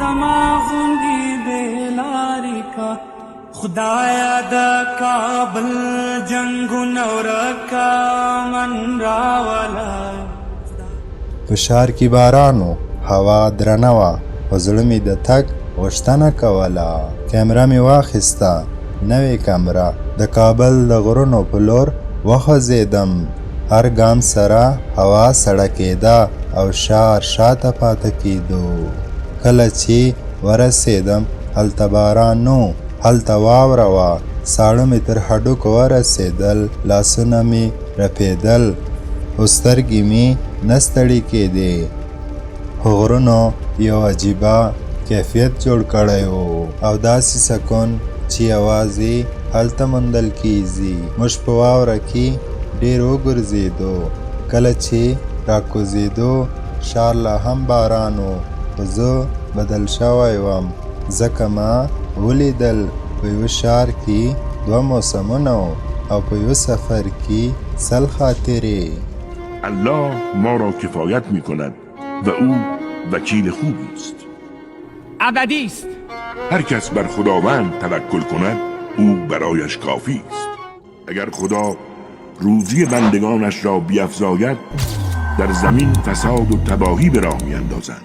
زما غوندې بې لارې کا خدایا د کابل جنګونه ورکه من راوله. په ښار کې باران و، هوا درنه وه، په زړه مې د تګ غوښتنه کوله. کیمره مې واخیسته، نوې کمره، د کابل د غرونو په لور وخوځېدم. هر ګام سره هوا سړه کېده او ښار شاته پاته کېدو. کله چې ورسېدم هلته باران نه و، هلته واوره وه. ساړه مې تر هډوکو ورسېدل، لاسونه مې رپېدل، خو سترګې مې نه ستړې کېدې. غرونو یو عجیبه کیفیت جوړ کړی و او داسې سکون چې یوازې هلته موندل کېږي. موږ په واوره کې ډېر وګرځېدو. کله چې راکوزېدو ښار لا هم باران و، خو زه بدل شوی وم، ځکه ما ولیدل په یوه ښار کې 2 موسمونه و او په یوه سفر کې 100 خاطرې. الله ما را کفایت می کند و او وکیل خوبی است. ابدی است. هر کس بر خداوند توکل کند او برایش کافی است. اگر خدا روزی بندگانش را بیفزاید در زمین فساد و تباهی به راه میاندازند.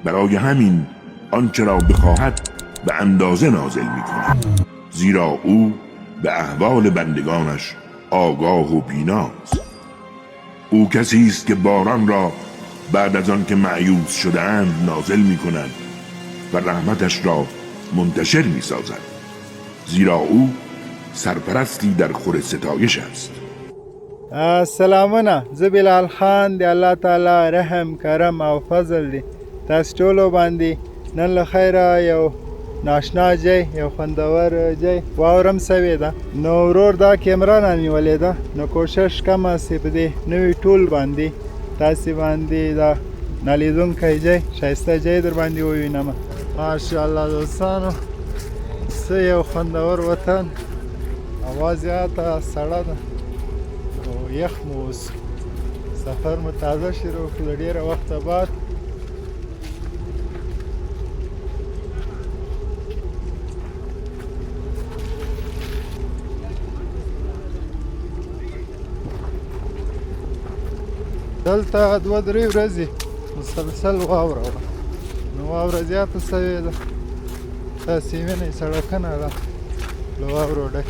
برای همین آنچه را بخواهد به اندازه نازل می کند، زیرا او به احوال بندگانش آگاه و بیناست. او کسی است که باران را بعد از آن که مایوس شده‌اند نازل می کند و رحمتش را منتشر می سازد، زیرا او سرپرستی در خور ستایش است. سلامونه، زه بلال خان د الله تعالی رحم کرم او فضل دی تاسو ټولو باندې. نن له خیره یو ناشنا ځای، یو خوندور ځای واورم سوې ده. نو ورور دا کیمره رانیولې ده، نو کوشش کومه چې په دې نوي ټول باندې تاسې باندې دا نالیدونکی ځای، ښایسته ځای در باندې ووینم. ماشاءالله دوستانو، څه یو خوندور وطن. هوا زیاته سړه ده او یخ مو اوس. سفر مو تازه شروع کړو د ډېره وخته بعد. دلته 2-3 ورځې مسلسل واوره وه، نو واوره زیاته سوې ده. تاسې وینئ سړکونه ده له واورو ډک.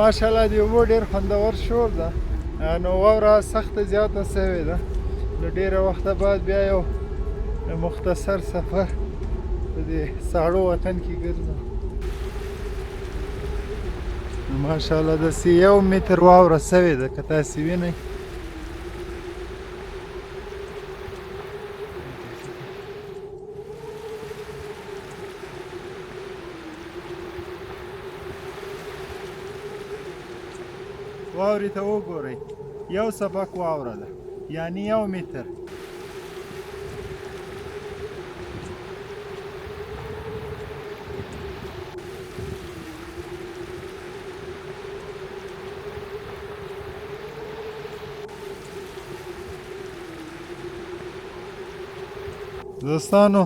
ماشاءالله د اوبو ډېر خوندور شور ده. نو واوره سخته زیاته سوې ده. له ډېره وخته بعد بیا یو مختصر سفر په دې ساړو وطن کې ګرځم. ماشاءالله داسې 1 متر واوره سوې ده که تاسې وینئ. واورې ته وګورئ، 1 سبق واوره ده، یعنی 1 متر. دوستانو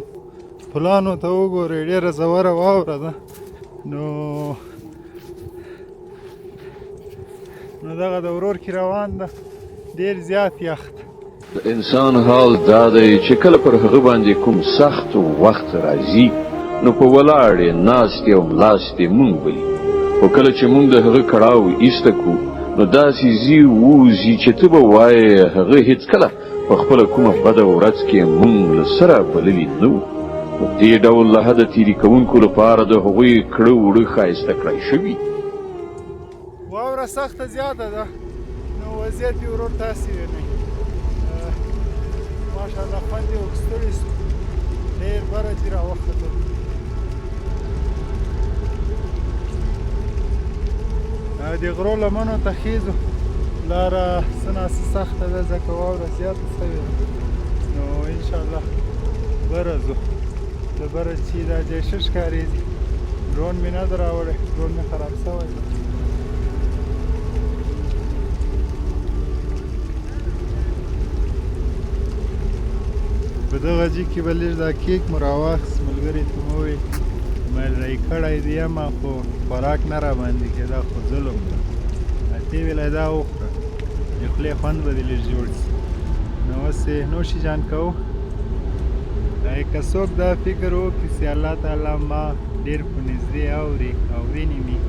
پلانو ته وګورئ، ډېره ژوره واوره ده. نو دغه د ورور کې روان ده، ډېر زیات یخ ده. د انسان حال دا دی چې کله پر هغه باندې کوم سخت وخت راځي نو په ولاړې ناستې او ملاستې مونږ بلي، خو کله چې مونږ د هغه کړاو ایسته کړو نو داسې ځي ووځي چې ته به وایې هغه هېڅکله په خپله کومه بده ورځ کې مونږ له سره بللي نه وو. په دې ډول له حده تېري کوونکو لپاره د هغوی کړه وړه ښایسته کړی شوي. واوره سخته زیاته ده، نو وضعیت یې ورور تاسې وینئ. ماشاءالله خوند یې اخیستلی سو، ډېر بره دي راوختل. د غرو لمنو ته خیزو لاره څه ناسې سخته ده ځکه واوره زیاته شوې ده نو انشاءالله بره ځو د بره چې دا ځای ښه ښکارېږي ډرون مې نه ده راوړی ډرون مې خراب شوی ده په دغه ځای کې به لږ دا کیک مو راواخیست ملګري ته مو وویل ملرۍ کړی دې یمه خو خوراک نه راباندې کېده خو ظلم ده ته یې ویلی دا وخوره د خولې خوند به دې لږ جوړ شي نو اوس یې نوشي جان کوو که څوک دا فکر وکړي چې الله تعالی ما ډېر په نږدې اوري او ویني مې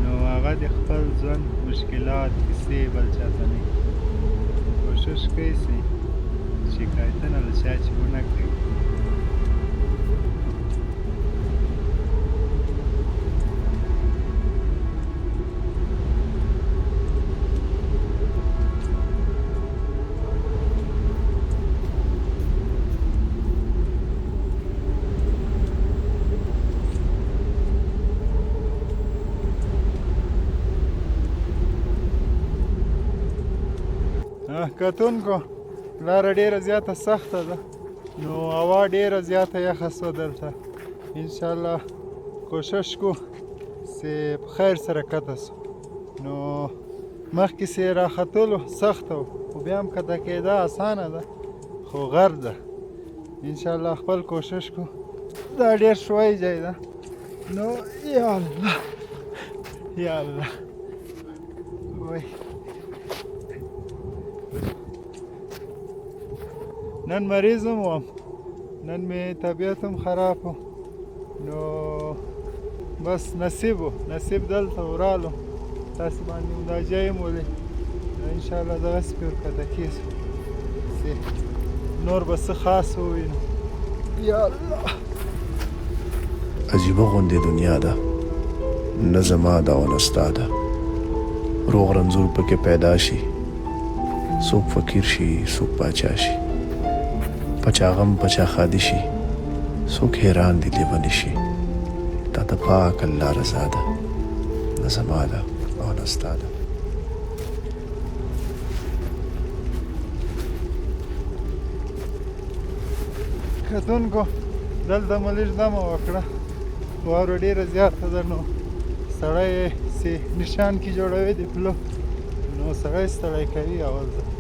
نو هغه د خپل ژوند مشکلات کیسې بل چاته نه کوشش کوي چې شکایتونه له چا چې ونه کړي کتونکو لاره ډېره زیاته سخته ده نو هوا ډېره زیاته یخه شوه دلته انشاءالله کوشش کو چې په خیر سره کته شو نو مخکې چې راختلو سخته و خو بیا هم کته کېده اسانه ده خو غر ده انشاءالله خپل کوشش کو دا ډېر شوی ځای ده نو یا الله یا الله وای نن مریض هم وم نن مې طبیعت هم خراب و نو بس نصیب دلته ورالو تاسې باندې هم دا ځای هم ولید نو انشاءالله دغسې پې ورکته کېږو چې نور به څه خاص ووینو یا الله عجیبه غوندې دنیا ده نه زما ده او نه ستا ده روغ رنځور پکې پیدا شي څوک فقیر شي څوک پاچا شي پچا غم پچا خادي شي څوک حیران دي لیونی شي تا د پاک الله رضا ده نه زما ده او نه ستا ده کتونکو دلته مو لږ دمه وکړه واوره ډېره زیاته ده نو سړی چې نشان کې جوړوي د پلو نو سړی ستړی کوي اول ځل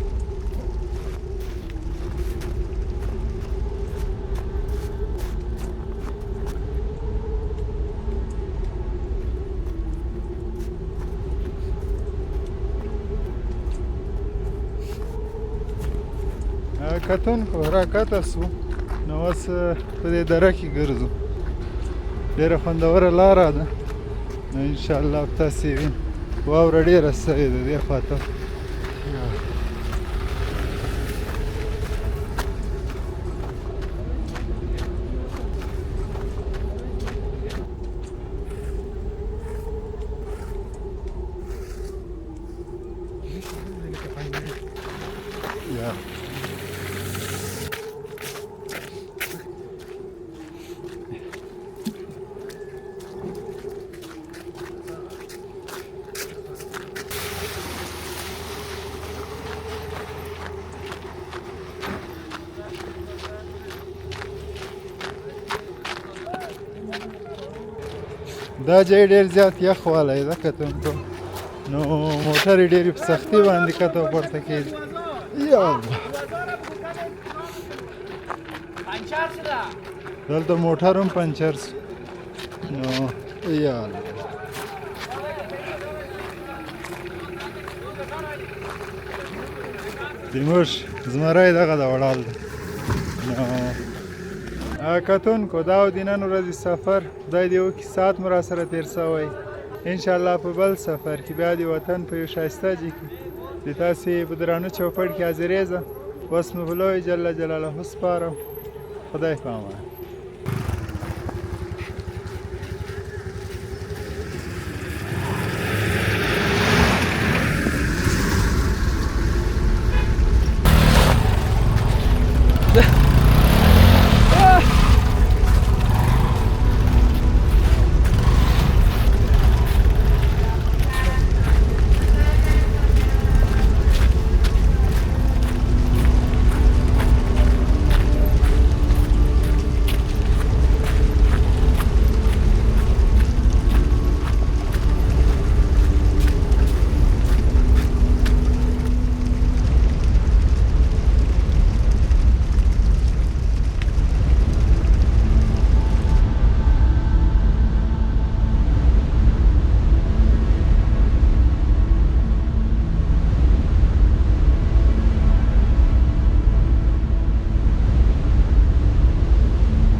کتونکو راکته سو نو اوس په دې دره کې ګرځو ډېره خوندوره لاره ده نو انشاءالله تاسې وینئ واوره ډېره سوې ده دې خواته دا ځای ډېر زیات یخ والی ده کتونکو نو موټر یې ډېرې په سختي باندې کته او پورته کېږي یا الله دلته موټر هم پنچر شو نو یا الله زموږ زمری دغه د وړال ده نو کتونکو دا و د نن ورځې سفر خدای دې وکړي ساعت مو راسره تېر شوی انشاءالله په بل سفر کې بیا د وطن په یو ښایسته ځای کې د تاسې په درانه چوپړ کې حاضرېږم اوس مو په لوی جل جلاله سپارم خدای په امان